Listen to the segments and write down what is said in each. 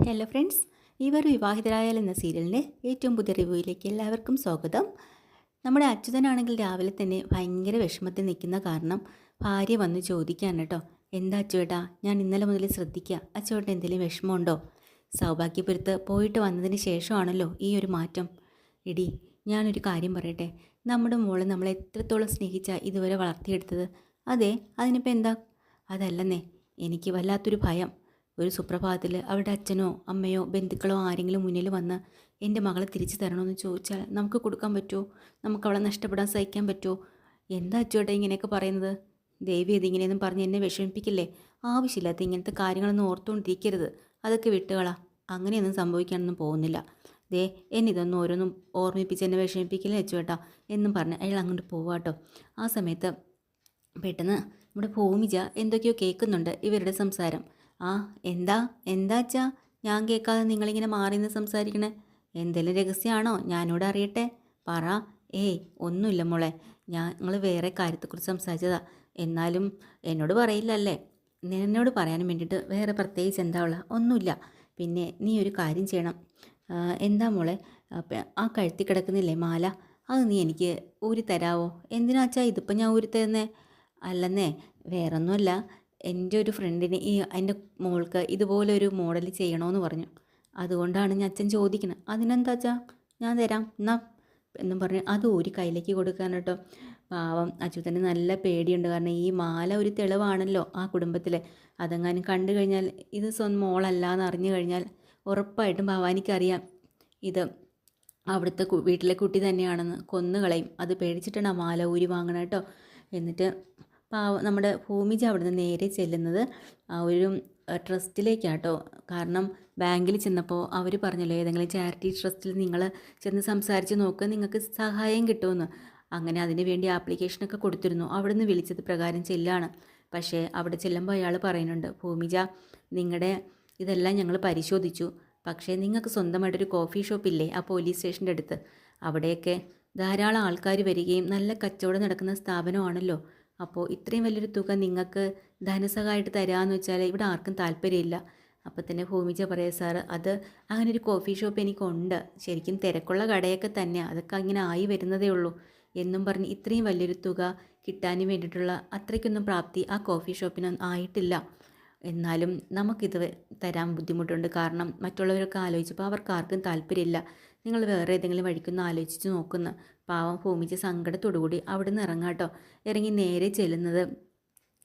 Hello friends, ഇവർ വിവാഹിതരായാൽ എന്ന സീരിയലിൻ്റെ ഏറ്റവും പുതിയ റിവ്യൂയിലേക്ക് എല്ലാവർക്കും സ്വാഗതം. നമ്മുടെ അച്യുതനാണെങ്കിൽ രാവിലെ തന്നെ ഭയങ്കര വിഷമത്തിൽ നിൽക്കുന്ന കാരണം ഭാര്യ വന്ന് ചോദിക്കുകയാണ് കേട്ടോ. എന്താ അച്ചുവേട്ടാ, ഞാൻ ഇന്നലെ മുതൽ ശ്രദ്ധിക്കുക, അച്ചുവേട്ടൻ എന്തെങ്കിലും വിഷമമുണ്ടോ? സൗഭാഗ്യപുരത്ത് പോയിട്ട് വന്നതിന് ശേഷമാണല്ലോ ഈ ഒരു മാറ്റം. എടി, ഞാനൊരു കാര്യം പറയട്ടെ, നമ്മുടെ മോള് നമ്മളെ എത്രത്തോളം സ്നേഹിച്ചാൽ ഇതുവരെ വളർത്തിയെടുത്തത്. അതെ, അതിനിപ്പോൾ എന്താ? അതല്ലെന്നേ, എനിക്ക് വല്ലാത്തൊരു ഭയം. ഒരു സുപ്രഭാതത്തിൽ അവരുടെ അച്ഛനോ അമ്മയോ ബന്ധുക്കളോ ആരെങ്കിലും മുന്നിൽ വന്ന് എൻ്റെ മകളെ തിരിച്ചു തരണമെന്ന് ചോദിച്ചാൽ നമുക്ക് കൊടുക്കാൻ പറ്റുമോ? നമുക്ക് അവളെ നഷ്ടപ്പെടാൻ സഹിക്കാൻ പറ്റുമോ? എന്താ അച്ചുവേട്ടാ ഇങ്ങനെയൊക്കെ പറയുന്നത്? ദേവി ഇതിങ്ങനെയൊന്നും പറഞ്ഞ് എന്നെ വിഷമിപ്പിക്കില്ലേ? ആവശ്യമില്ലാത്ത ഇങ്ങനത്തെ കാര്യങ്ങളൊന്നും ഓർത്തുകൊണ്ടിരിക്കരുത്. അതൊക്കെ വിട്ടുകളാ. അങ്ങനെയൊന്നും സംഭവിക്കാനൊന്നും പോകുന്നില്ല. ദേ, എന്നിതൊന്നും ഓരോന്നും ഓർമ്മിപ്പിച്ച് എന്നെ വിഷമിപ്പിക്കില്ലേ അച്ചുവേട്ടാ എന്നും പറഞ്ഞ് അയാൾ അങ്ങോട്ട് പോവാട്ടോ. ആ സമയത്ത് പെട്ടെന്ന് നമ്മുടെ ഭൂമിജ എന്തൊക്കെയോ കേൾക്കുന്നുണ്ട് ഇവരുടെ സംസാരം. ആ, എന്താ എന്താ അച്ഛാ, ഞാൻ കേൾക്കാതെ നിങ്ങളിങ്ങനെ മാറി നിന്ന് സംസാരിക്കണേ? എന്തെങ്കിലും രഹസ്യമാണോ? ഞാനോട് അറിയട്ടെ, പറ. ഏയ്, ഒന്നുമില്ല മോളെ, ഞങ്ങൾ വേറെ കാര്യത്തെക്കുറിച്ച് സംസാരിച്ചതാ. എന്നാലും എന്നോട് പറയില്ലല്ലേ? എന്നോട് പറയാനും വേണ്ടിയിട്ട് വേറെ പ്രത്യേകിച്ച് എന്താ ഉള്ള? ഒന്നുമില്ല. പിന്നെ നീ ഒരു കാര്യം ചെയ്യണം. എന്താ മോളെ, ആ കഴുത്തി കിടക്കുന്നില്ലേ മാല, അത് നീ എനിക്ക് ഊരി തരാവോ? എന്തിനാ അച്ഛാ ഇതിപ്പോൾ ഞാൻ ഊരി തരുന്നേ? അല്ലെന്നേ, വേറൊന്നുമല്ല, എൻ്റെ ഒരു ഫ്രണ്ടിന് എൻ്റെ മോൾക്ക് ഇതുപോലൊരു മോഡൽ ചെയ്യണമെന്ന് പറഞ്ഞു. അതുകൊണ്ടാണ് ഞാൻ അച്ഛൻ ചോദിക്കുന്നത്. അതിനെന്താ അച്ഛാ, ഞാൻ തരാം എന്നാ എന്നും പറഞ്ഞ് അത് ഒരു കയ്യിലേക്ക് കൊടുക്കാൻ കേട്ടോ. പാവം അച്യുതന് നല്ല പേടിയുണ്ട്. കാരണം ഈ മാല ഒരു തെളിവാണല്ലോ ആ കുടുംബത്തിലെ. അതെങ്ങാനും കണ്ടു കഴിഞ്ഞാൽ, ഇത് സ്വന്തം മോളല്ല എന്ന് അറിഞ്ഞു കഴിഞ്ഞാൽ ഉറപ്പായിട്ടും ഭവാനിക്കറിയാം ഇത് അവിടുത്തെ വീട്ടിലെ കുട്ടി തന്നെയാണെന്ന്, കൊന്നുകളയും. അത് പേടിച്ചിട്ടാണ് ആ മാല ഊരി വാങ്ങണം കേട്ടോ. എന്നിട്ട് നമ്മുടെ ഭൂമിജ അവിടുന്ന് നേരെ ചെല്ലുന്നത് ആ ഒരു ട്രസ്റ്റിലേക്കാട്ടോ. കാരണം ബാങ്കിൽ ചെന്നപ്പോൾ അവർ പറഞ്ഞല്ലോ, ഏതെങ്കിലും ചാരിറ്റി ട്രസ്റ്റിൽ നിങ്ങൾ ചെന്ന് സംസാരിച്ച് നോക്കുക, നിങ്ങൾക്ക് സഹായം കിട്ടുമെന്ന്. അങ്ങനെ അതിന് വേണ്ടി ആപ്ലിക്കേഷനൊക്കെ കൊടുത്തിരുന്നു. അവിടുന്ന് വിളിച്ചത് പ്രകാരം ചെല്ലാണ്. പക്ഷേ അവിടെ ചെല്ലുമ്പോൾ അയാൾ പറയുന്നുണ്ട്, ഭൂമിജ, നിങ്ങളുടെ ഇതെല്ലാം ഞങ്ങൾ പരിശോധിച്ചു. പക്ഷേ നിങ്ങൾക്ക് സ്വന്തമായിട്ടൊരു കോഫി ഷോപ്പില്ലേ ആ പോലീസ് സ്റ്റേഷൻ്റെ അടുത്ത്? അവിടെയൊക്കെ ധാരാളം ആൾക്കാർ വരികയും നല്ല കച്ചവടം നടക്കുന്ന സ്ഥാപനമാണല്ലോ. അപ്പോൾ ഇത്രയും വലിയൊരു തുക നിങ്ങൾക്ക് ധനസഹായമായിട്ട് തരാമെന്ന് വെച്ചാൽ ഇവിടെ ആർക്കും താല്പര്യമില്ല. അപ്പോൾ തന്നെ ഭൂമിജ പറയാം, സാർ, അത് അങ്ങനെ ഒരു കോഫി ഷോപ്പ് എനിക്കുണ്ട്. ശരിക്കും തിരക്കുള്ള കടയൊക്കെ തന്നെയാണ്, അതൊക്കെ ഇങ്ങനെ ആയി വരുന്നതേ ഉള്ളൂ എന്നും പറഞ്ഞ് ഇത്രയും വലിയൊരു തുക കിട്ടാനും വേണ്ടിയിട്ടുള്ള അത്രയ്ക്കൊന്നും പ്രാപ്തി ആ കോഫി ഷോപ്പിനൊന്നും ആയിട്ടില്ല. എന്നാലും നമുക്കിത് തരാൻ ബുദ്ധിമുട്ടുണ്ട്. കാരണം മറ്റുള്ളവരൊക്കെ ആലോചിച്ചപ്പോൾ അവർക്ക് ആർക്കും താല്പര്യമില്ല. നിങ്ങൾ വേറെ ഏതെങ്കിലും വഴിക്കൊന്ന് ആലോചിച്ച് നോക്കുന്നു. പാവം ഭൂമിച്ച് സങ്കടത്തോടുകൂടി അവിടെ നിന്ന് ഇറങ്ങാട്ടോ. ഇറങ്ങി നേരെ ചെല്ലുന്നത്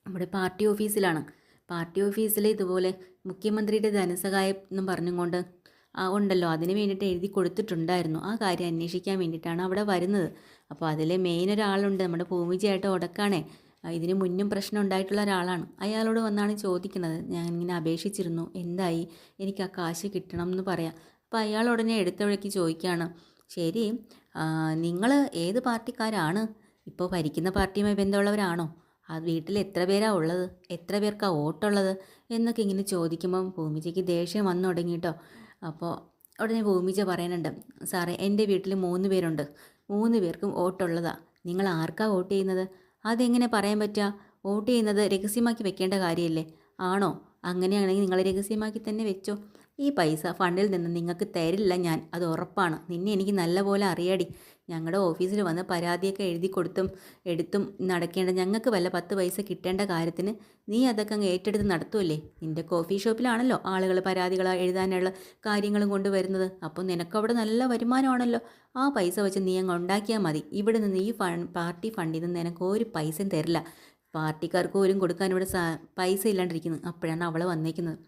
നമ്മുടെ പാർട്ടി ഓഫീസിലാണ്. പാർട്ടി ഓഫീസിൽ ഇതുപോലെ മുഖ്യമന്ത്രിയുടെ ധനസഹായം എന്നും പറഞ്ഞുകൊണ്ട് ഉണ്ടല്ലോ, അതിന് വേണ്ടിയിട്ട് എഴുതി കൊടുത്തിട്ടുണ്ടായിരുന്നു. ആ കാര്യം അന്വേഷിക്കാൻ വേണ്ടിയിട്ടാണ് അവിടെ വരുന്നത്. അപ്പോൾ അതിലെ മെയിൻ ഒരാളുണ്ട്, നമ്മുടെ ഭൂമിജയായിട്ട് ഉടക്കാണേ. ഇതിന് മുന്നും പ്രശ്നം ഉണ്ടായിട്ടുള്ള ഒരാളാണ്. അയാളോട് വന്നാണ് ചോദിക്കുന്നത്, ഞാൻ ഇങ്ങനെ അപേക്ഷിച്ചിരുന്നു, എന്തായി, എനിക്ക് ആ കാശ് കിട്ടണം എന്ന് പറയാം. അപ്പോൾ അയാൾ ഉടനെ എടുത്ത വഴിക്ക് ചോദിക്കുകയാണ്, ശരി, നിങ്ങൾ ഏത് പാർട്ടിക്കാരാണ്? ഇപ്പോൾ ഭരിക്കുന്ന പാർട്ടിയുമായി ബന്ധമുള്ളവരാണോ? ആ വീട്ടിൽ എത്ര പേരാണ് ഉള്ളത്? എത്ര പേർക്കാണ് വോട്ടുള്ളത് എന്നൊക്കെ ഇങ്ങനെ ചോദിക്കുമ്പം ഭൂമിജയ്ക്ക് ദേഷ്യം വന്നു തുടങ്ങിയിട്ടോ. അപ്പോൾ ഉടനെ ഭൂമിജ പറയുന്നുണ്ട്, സാറേ, എൻ്റെ വീട്ടിൽ 3 പേരുണ്ട്, 3 പേർക്കും വോട്ടുള്ളതാണ്. നിങ്ങൾ ആർക്കാണ് വോട്ട് ചെയ്യുന്നത്? അതെങ്ങനെ പറയാൻ പറ്റുക? വോട്ട് ചെയ്യുന്നത് രഹസ്യമാക്കി വെക്കേണ്ട കാര്യമല്ലേ? ആണോ? അങ്ങനെയാണെങ്കിൽ നിങ്ങൾ രഹസ്യമാക്കി തന്നെ വെച്ചോ. ഈ പൈസ ഫണ്ടിൽ നിന്ന് നിങ്ങൾക്ക് തരില്ല ഞാൻ, അത് ഉറപ്പാണ്. നിന്നെ എനിക്ക് നല്ലപോലെ അറിയാടി. ഞങ്ങളുടെ ഓഫീസിൽ വന്ന് പരാതിയൊക്കെ എഴുതി കൊടുത്തും എടുത്തും നടക്കേണ്ട ഞങ്ങൾക്ക് വല്ല 10 പൈസ കിട്ടേണ്ട കാര്യത്തിന് നീ അതൊക്കെ അങ്ങ് ഏറ്റെടുത്ത് നടത്തുമല്ലേ? നിൻ്റെ കോഫി ഷോപ്പിലാണല്ലോ ആളുകൾ പരാതികൾ എഴുതാനുള്ള കാര്യങ്ങളും കൊണ്ടുവരുന്നത്. അപ്പോൾ നിനക്കവിടെ നല്ല വരുമാനമാണല്ലോ. ആ പൈസ വെച്ച് നീ അങ്ങ് ഉണ്ടാക്കിയാൽ മതി. ഇവിടെ നിന്ന് ഈ പാർട്ടി ഫണ്ടിൽ നിന്ന് നിനക്ക് ഒരു പൈസയും തരില്ല. പാർട്ടിക്കാർക്ക് പോലും കൊടുക്കാൻ ഇവിടെ പൈസ ഇല്ലാണ്ടിരിക്കുന്നു. അപ്പോഴാണ് അവൾ വന്നേക്കുന്നത്.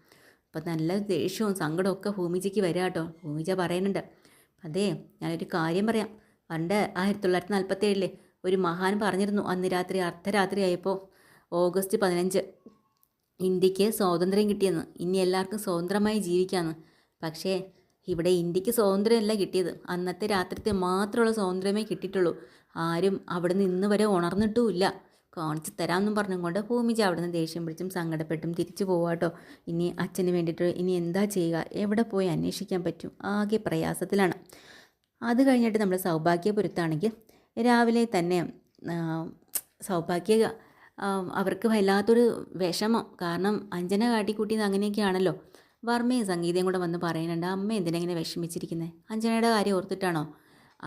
അപ്പം നല്ല ദേഷ്യവും സങ്കടവും ഒക്കെ ഭൂമിജയ്ക്ക് വരാം കേട്ടോ. ഭൂമിജ പറയുന്നുണ്ട്, അതേ, ഞാനൊരു കാര്യം പറയാം. പണ്ട് 1947 ഒരു മഹാൻ പറഞ്ഞിരുന്നു, അന്ന് രാത്രി അർദ്ധരാത്രി ആയപ്പോൾ, ഓഗസ്റ്റ് 15 ഇന്ത്യക്ക് സ്വാതന്ത്ര്യം കിട്ടിയെന്ന്. ഇനി എല്ലാവർക്കും സ്വതന്ത്രമായി ജീവിക്കാമെന്ന്. പക്ഷേ ഇവിടെ ഇന്ത്യക്ക് സ്വാതന്ത്ര്യമല്ല കിട്ടിയത്, അന്നത്തെ രാത്രിത്തെ മാത്രമുള്ള സ്വാതന്ത്ര്യമേ കിട്ടിയിട്ടുള്ളൂ. ആരും അവിടെ നിന്ന് ഇന്ന് വരെ ഉണർന്നിട്ടുമില്ല. കാണിച്ചു തരാമെന്നും പറഞ്ഞുകൊണ്ട് ഭൂമിജ അവിടെ നിന്ന് ദേഷ്യം പിടിച്ചും സങ്കടപ്പെട്ടും തിരിച്ചു പോവാട്ടോ. ഇനി അച്ഛന് വേണ്ടിയിട്ട് ഇനി എന്താ ചെയ്യുക? എവിടെ പോയി അന്വേഷിക്കാൻ പറ്റും? ആകെ പ്രയാസത്തിലാണ്. അത് കഴിഞ്ഞിട്ട് നമ്മൾ സൗഭാഗ്യപുരത്താണെങ്കിൽ രാവിലെ തന്നെ സൗഭാഗ്യ അവർക്ക് വല്ലാത്തൊരു വിഷമം. കാരണം അഞ്ജന കാട്ടിക്കൂട്ടിയത് അങ്ങനെയൊക്കെയാണല്ലോ. വർമ്മയും സംഗീതയും കൂടെ വന്ന് പറയുന്നുണ്ട്, അമ്മ എന്തിനെങ്ങനെ വിഷമിച്ചിരിക്കുന്നത്, അഞ്ജനയുടെ കാര്യം ഓർത്തിട്ടാണോ?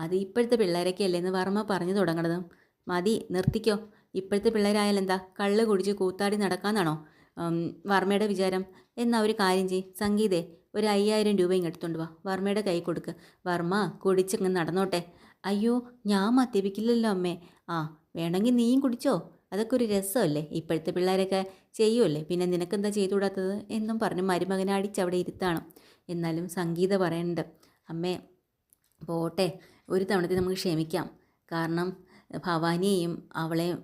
അത് ഇപ്പോഴത്തെ പിള്ളേരൊക്കെ അല്ലേന്ന് വർമ്മ പറഞ്ഞു തുടങ്ങണതും. മതി, നിർത്തിക്കോ. ഇപ്പോഴത്തെ പിള്ളേരായാലെന്താ, കള്ള് കുടിച്ച് കൂത്താടി നടക്കാന്നാണോ വർമ്മയുടെ വിചാരം? എന്നാ ഒരു കാര്യം ചെയ്യ് സംഗീതേ, ഒരു 5000 രൂപ ഇങ്ങെടുത്തോണ്ട് വാ, വർമ്മയുടെ കൈ കൊടുക്ക്. വർമ്മ കുടിച്ചങ്ങ് നടന്നോട്ടെ. അയ്യോ, ഞാൻ മദ്യപിക്കില്ലല്ലോ അമ്മേ. ആ, വേണമെങ്കിൽ നീയും കുടിച്ചോ, അതൊക്കെ ഒരു രസമല്ലേ, ഇപ്പോഴത്തെ പിള്ളേരൊക്കെ ചെയ്യുമല്ലേ, പിന്നെ നിനക്കെന്താ ചെയ്തുകൂടാത്തത് എന്നും പറഞ്ഞ് മരുമകനെ അടിച്ചവിടെ ഇരുത്താണ്. എന്നാലും സംഗീത പറയുന്നുണ്ട്, അമ്മേ പോട്ടെ, ഒരു തവണത്തെ നമുക്ക് ക്ഷമിക്കാം. കാരണം ഭവാനിയെയും അവളെയും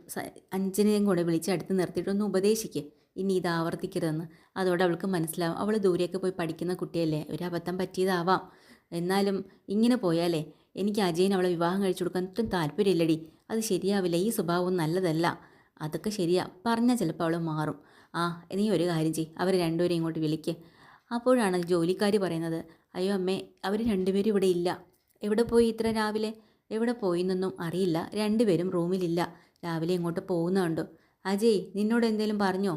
അഞ്ജനെയും കൂടെ വിളിച്ചടുത്ത് നിർത്തിയിട്ടൊന്ന് ഉപദേശിക്കുക, ഇനി ഇത് ആവർത്തിക്കരുതെന്ന്. അതോടെ അവൾക്ക് മനസ്സിലാവും, അവൾ ദൂരെയൊക്കെ പോയി പഠിക്കുന്ന കുട്ടിയല്ലേ, ഒരു അബദ്ധം പറ്റിയതാവാം. എന്നാലും ഇങ്ങനെ പോയാലേ എനിക്ക് അജയന് അവളെ വിവാഹം കഴിച്ചു കൊടുക്കാൻ ഒട്ടും താല്പര്യമില്ലടി. അത് ശരിയാവില്ല, ഈ സ്വഭാവം നല്ലതല്ല. അതൊക്കെ ശരിയാ, പറഞ്ഞാൽ ചിലപ്പോൾ അവൾ മാറും. ആ, നീ ഒരു കാര്യം ചെയ്യ്, അവർ രണ്ടുപേരും ഇങ്ങോട്ട് വിളിക്ക്. അപ്പോഴാണ് ജോലിക്കാർ പറയുന്നത്, അയ്യോ അമ്മേ, അവർ രണ്ടുപേരും ഇവിടെ ഇല്ല. എവിടെ പോയി ഇത്ര രാവിലെ? എവിടെ പോയി എന്നൊന്നും അറിയില്ല, രണ്ടുപേരും റൂമിലില്ല. രാവിലെ ഇങ്ങോട്ട് പോകുന്നുണ്ടോ? അജയ് നിന്നോട് എന്തെങ്കിലും പറഞ്ഞോ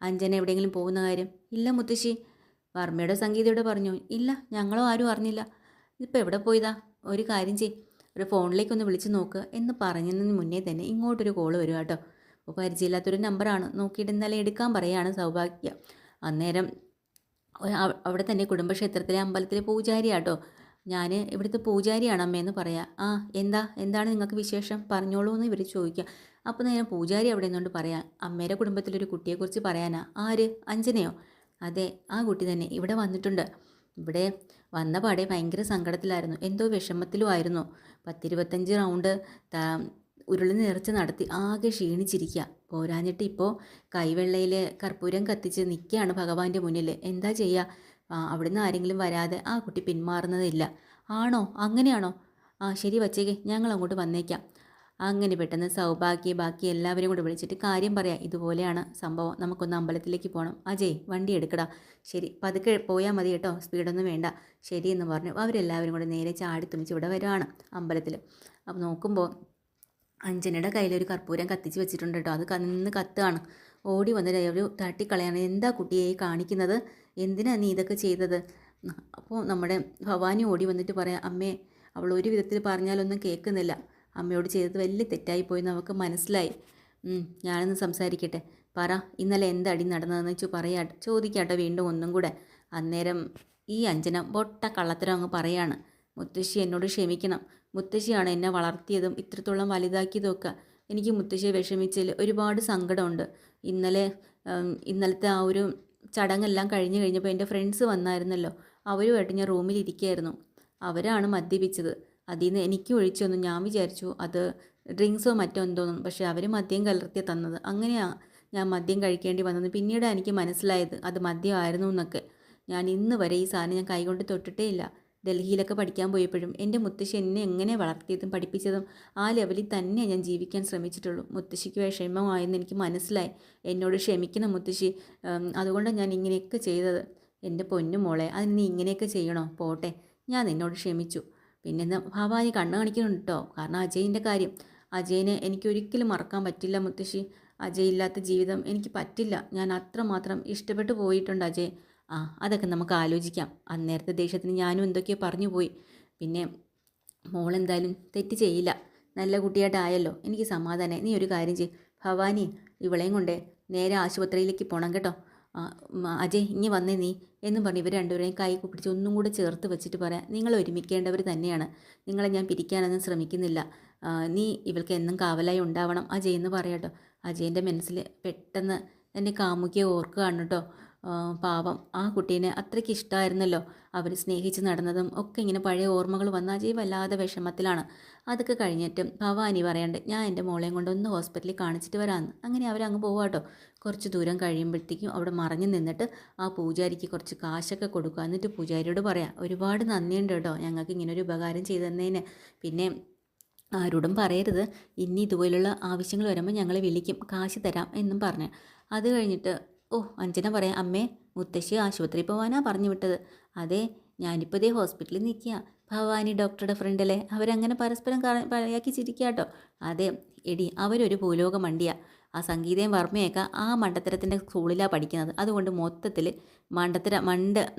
അഞ്ജന എവിടെയെങ്കിലും പോകുന്ന കാര്യം? ഇല്ല മുത്തശ്ശി. വർമ്മയുടെ സംഗീതയോട് പറഞ്ഞു? ഇല്ല, ഞങ്ങളോ ആരും അറിഞ്ഞില്ല. ഇതിപ്പോൾ എവിടെ പോയതാ? ഒരു കാര്യം ചെയ്യ്, ഒരു ഫോണിലേക്കൊന്ന് വിളിച്ച് നോക്ക് എന്ന് പറഞ്ഞതിന് മുന്നേ തന്നെ ഇങ്ങോട്ടൊരു കോൾ വരും കേട്ടോ. അപ്പോൾ പരിചയമില്ലാത്തൊരു നമ്പറാണ്, നോക്കിയിട്ട് ഇന്നലെ എടുക്കാൻ പറയുകയാണ് സൗഭാഗ്യ. അന്നേരം അവിടെ തന്നെ കുടുംബക്ഷേത്രത്തിലെ അമ്പലത്തിലെ പൂജാരിയാട്ടോ. ഞാൻ ഇവിടുത്തെ പൂജാരിയാണ് അമ്മയെന്ന് പറയാം. ആ, എന്താണ് നിങ്ങൾക്ക് വിശേഷം, പറഞ്ഞോളൂ എന്ന് ഇവർ ചോദിക്കുക. അപ്പോൾ നേരം പൂജാരി അവിടെ നിന്നുകൊണ്ട് പറയാം, അമ്മയുടെ കുടുംബത്തിലൊരു കുട്ടിയെക്കുറിച്ച് പറയാനാ. ആര്, അഞ്ജനയോ? അതെ, ആ കുട്ടി തന്നെ ഇവിടെ വന്നിട്ടുണ്ട്. ഇവിടെ വന്ന പാടെ ഭയങ്കര സങ്കടത്തിലായിരുന്നു, എന്തോ വിഷമത്തിലുമായിരുന്നു. 10-25 റൗണ്ട് ഉരുളി നേർച്ച നടത്തി ആകെ ക്ഷീണിച്ചിരിക്കുക. പോരാഞ്ഞിട്ട് ഇപ്പോൾ കൈവെള്ളയിൽ കർപ്പൂരം കത്തിച്ച് നിൽക്കുകയാണ് ഭഗവാന്റെ മുന്നിൽ. എന്താ ചെയ്യുക, അവിടുന്ന് ആരെങ്കിലും വരാതെ ആ കുട്ടി പിന്മാറുന്നതില്ല. ആണോ, അങ്ങനെയാണോ? ആ ശരി വച്ചേക്കേ, ഞങ്ങൾ അങ്ങോട്ട് വന്നേക്കാം. അങ്ങനെ പെട്ടെന്ന് സൗഭാഗ്യ ബാക്കി എല്ലാവരും കൂടി വിളിച്ചിട്ട് കാര്യം പറയാം, ഇതുപോലെയാണ് സംഭവം, നമുക്കൊന്ന് അമ്പലത്തിലേക്ക് പോകണം. അജയ് വണ്ടി എടുക്കടാ. ശരി, പതുക്കെ പോയാൽ മതി കേട്ടോ, സ്പീഡൊന്നും വേണ്ട. ശരി എന്ന് പറഞ്ഞു അവരെല്ലാവരും കൂടി നേരെ ചാടി തുണിച്ച് ഇവിടെ വരുവാണ് അമ്പലത്തിൽ. അപ്പോൾ നോക്കുമ്പോൾ അഞ്ജനയുടെ കയ്യിലൊരു കർപ്പൂരം കത്തിച്ച് വെച്ചിട്ടുണ്ട് കേട്ടോ. അത് നിന്ന് കത്തുകയാണ്. ഓടി വന്നിട്ട് ഒരു തട്ടിക്കളയാണ്. എന്താ കുട്ടിയെ കാണിക്കുന്നത്, എന്തിനാ നീ ഇതൊക്കെ ചെയ്തത്? അപ്പോൾ നമ്മുടെ ഭവാനി ഓടി വന്നിട്ട് പറയാം, അമ്മേ അവൾ ഒരു വിധത്തിൽ പറഞ്ഞാലൊന്നും കേൾക്കുന്നില്ല, അമ്മയോട് ചെയ്തത് വലിയ തെറ്റായിപ്പോയി നമുക്ക് മനസ്സിലായി. ഞാനൊന്ന് സംസാരിക്കട്ടെ, പറ ഇന്നലെ എന്തടി നടന്നതെന്ന് ചോദിക്കാട്ടോ വീണ്ടും ഒന്നും കൂടെ. അന്നേരം ഈ അഞ്ജന പൊട്ട കള്ളത്തരം അങ്ങ് പറയാണ്, മുത്തശ്ശി എന്നോട് ക്ഷമിക്കണം, മുത്തശ്ശിയാണ് എന്നെ വളർത്തിയതും ഇത്രത്തോളം വലുതാക്കിയതും ഒക്കെ. എനിക്ക് മുത്തശ്ശിയെ വിഷമിച്ചതിൽ ഒരുപാട് സങ്കടമുണ്ട്. ഇന്നലത്തെ ആ ഒരു ചടങ്ങെല്ലാം കഴിഞ്ഞപ്പോൾ എൻ്റെ ഫ്രണ്ട്സ് വന്നായിരുന്നല്ലോ, അവരുമായിട്ട് ഞാൻ റൂമിലിരിക്കുകയായിരുന്നു. അവരാണ് മദ്യപിച്ചത്. അതിൽ നിന്ന് എനിക്ക് ഒഴിച്ചൊന്നും ഞാൻ വിചാരിച്ചു അത് ഡ്രിങ്ക്സോ മറ്റോ എന്തോന്നും, പക്ഷേ അവർ മദ്യം കലർത്തി തന്നത്. അങ്ങനെയാണ് ഞാൻ മദ്യം കഴിക്കേണ്ടി വന്നത്. പിന്നീട് എനിക്ക് മനസ്സിലായത് അത് മദ്യമായിരുന്നു എന്നൊക്കെ. ഞാൻ ഇന്ന് വരെ ഈ സാധനം ഞാൻ കൈകൊണ്ട് തൊട്ടിട്ടേ ഇല്ല. ഡൽഹിയിലൊക്കെ പഠിക്കാൻ പോയപ്പോഴും എൻ്റെ മുത്തശ്ശി എന്നെ എങ്ങനെ വളർത്തിയതും പഠിപ്പിച്ചതും ആ ലെവലിൽ തന്നെ ഞാൻ ജീവിക്കാൻ ശ്രമിച്ചിട്ടുള്ളൂ. മുത്തശ്ശിക്ക് വിഷമമായെന്ന് എനിക്ക് മനസ്സിലായി. എന്നോട് ക്ഷമിക്കണം മുത്തശ്ശി, അതുകൊണ്ടാണ് ഞാൻ ഇങ്ങനെയൊക്കെ ചെയ്തത്. എൻ്റെ പൊന്നു മോളെ, അതിന് നീ ഇങ്ങനെയൊക്കെ ചെയ്യണോ? പോട്ടെ, ഞാൻ നിന്നോട് ക്ഷമിച്ചു. പിന്നെ ഭവാനി കണ്ണ് കാണിക്കുന്നുണ്ട് കേട്ടോ, കാരണം അജയിൻ്റെ കാര്യം. അജയനെ എനിക്കൊരിക്കലും മറക്കാൻ പറ്റില്ല മുത്തശ്ശി. അജയ് ഇല്ലാത്ത ജീവിതം എനിക്ക് പറ്റില്ല. ഞാൻ അത്രമാത്രം ഇഷ്ടപ്പെട്ടു പോയിട്ടുണ്ട് അജയ്. ആ, അതൊക്കെ നമുക്ക് ആലോചിക്കാം. അന്നേരത്തെ ദേഷ്യത്തിന് ഞാനും എന്തൊക്കെയോ പറഞ്ഞു പോയി. പിന്നെ മോളെന്തായാലും തെറ്റ് ചെയ്യില്ല, നല്ല കുട്ടിയായിട്ടായല്ലോ, എനിക്ക് സമാധാനമായി. നീ ഒരു കാര്യം ചെയ്യ് ഭവാനി, ഇവളെയും കൊണ്ട് നേരെ ആശുപത്രിയിലേക്ക് പോകണം കേട്ടോ. അജയ് ഇനി വന്നേ നീ എന്നും പറഞ്ഞ് ഇവർ രണ്ടുപേരെയും കൈ കുപ്പിടിച്ച് ഒന്നും കൂടെ ചേർത്ത് വെച്ചിട്ട് പറയാം, നിങ്ങൾ ഒരുമിക്കേണ്ടവർ തന്നെയാണ്, നിങ്ങളെ ഞാൻ പിരിക്കാനൊന്നും ശ്രമിക്കുന്നില്ല. നീ ഇവൾക്ക് എന്നും കാവലായി ഉണ്ടാവണം അജയ് എന്ന് പറയാട്ടോ. അജയൻ്റെ മനസ്സിൽ പെട്ടെന്ന് എൻ്റെ കാമുകിയെ ഓർക്കുകയാണ് കേട്ടോ. പാവം, ആ കുട്ടീനെ അത്രയ്ക്ക് ഇഷ്ടമായിരുന്നല്ലോ, അവർ സ്നേഹിച്ച് നടന്നതും ഒക്കെ ഇങ്ങനെ പഴയ ഓർമ്മകൾ വന്ന അജയ് വല്ലാതെ വിഷമത്തിലാണ്. അതൊക്കെ കഴിഞ്ഞിട്ട് ഭവാനി പറയാണ്ട്, ഞാൻ എൻ്റെ മോളെയും കൊണ്ട് ഒന്ന് ഹോസ്പിറ്റലിൽ കാണിച്ചിട്ട് വരാമെന്ന്. അങ്ങനെ അവരങ്ങ് പോവാട്ടോ. കുറച്ച് ദൂരം കഴിയുമ്പോഴത്തേക്കും അവിടെ മറഞ്ഞു നിന്നിട്ട് ആ പൂജാരിക്ക് കുറച്ച് കാശൊക്കെ കൊടുക്കുക. എന്നിട്ട് പൂജാരിയോട് പറയാം, ഒരുപാട് നന്ദിയുണ്ട് കേട്ടോ ഞങ്ങൾക്ക് ഇങ്ങനെ ഒരു ഉപകാരം ചെയ്തു തന്നതിന്. പിന്നെ ആരോടും പറയരുത്, ഇനി ഇതുപോലുള്ള ആവശ്യങ്ങൾ വരുമ്പോൾ ഞങ്ങൾ വിളിക്കും, കാശ് തരാം എന്നും പറഞ്ഞ്. അത് കഴിഞ്ഞിട്ട് അഞ്ജന പറയാം, അമ്മേ മുത്തശ്ശി ആശുപത്രിയിൽ പോകാനാ പറഞ്ഞു വിട്ടത്. അതെ, ഞാനിപ്പോൾ ഇതേ ഹോസ്പിറ്റലിൽ നിൽക്കുക. ഭവാനി ഡോക്ടറുടെ ഫ്രണ്ടല്ലേ. അവരങ്ങനെ പരസ്പരം കളിയാക്കി ചിരിക്കുക കേട്ടോ. അതെ എടി, അവരൊരു ഭൂലോക മണ്ടിയാ. ആ സംഗീതയും വർമ്മയൊക്കെ ആ മണ്ടത്തരത്തിൻ്റെ സ്കൂളിലാണ് പഠിക്കുന്നത്. അതുകൊണ്ട് മൊത്തത്തിൽ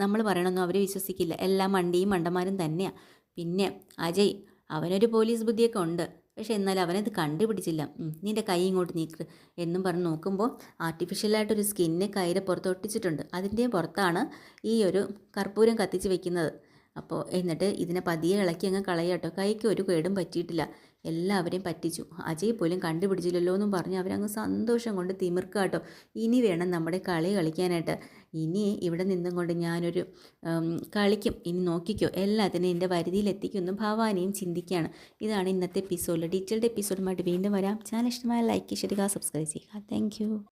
നമ്മൾ പറയണമെന്നും അവർ വിശ്വസിക്കില്ല. എല്ലാ മണ്ടിയും മണ്ടന്മാരും തന്നെയാണ്. പിന്നെ അജയ് അവനൊരു പോലീസ് ബുദ്ധിയൊക്കെ ഉണ്ട്, പക്ഷേ എന്നാലും അവനത് കണ്ടുപിടിച്ചില്ല. നിൻ്റെ കൈ ഇങ്ങോട്ട് നീക്ക് എന്നും പറഞ്ഞ് നോക്കുമ്പോൾ ആർട്ടിഫിഷ്യലായിട്ടൊരു സ്കിന്ന് കൈയുടെ പുറത്ത് ഒട്ടിച്ചിട്ടുണ്ട്. അതിൻ്റെ പുറത്താണ് ഈ ഒരു കർപ്പൂരം കത്തിച്ച് വെക്കുന്നത്. അപ്പോൾ എന്നിട്ട് ഇതിനെ പതിയെ ഇളക്കി അങ്ങ് കളയാട്ടോ. കൈക്ക് ഒരു കേടും പറ്റിയിട്ടില്ല. എല്ലാവരെയും പറ്റിച്ചു. അജയ് പോലും കണ്ടുപിടിച്ചില്ലല്ലോ എന്നും പറഞ്ഞ് അവരങ്ങ് സന്തോഷം കൊണ്ട് തിമിർക്കാട്ടോ. ഇനി വേണം നമ്മുടെ കളി കളിക്കാനായിട്ട്. ഇനി ഇവിടെ നിന്നും കൊണ്ട് ഞാനൊരു കളിക്കും. ഇനി നോക്കിക്കോ, എല്ലാത്തിനും എൻ്റെ വരുതിയിലെത്തിക്കുമെന്നും ഭവാനിയും ചിന്തിക്കുകയാണ്. ഇതാണ് ഇന്നത്തെ എപ്പിസോഡിൽ. ഡീറ്റെയിൽഡ് എപ്പിസോഡുമായിട്ട് വീണ്ടും വരാം. ചാനൽ ഇഷ്ടമായ ലൈക്ക് ചെയ്യുക, സബ്സ്ക്രൈബ് ചെയ്യുക. താങ്ക്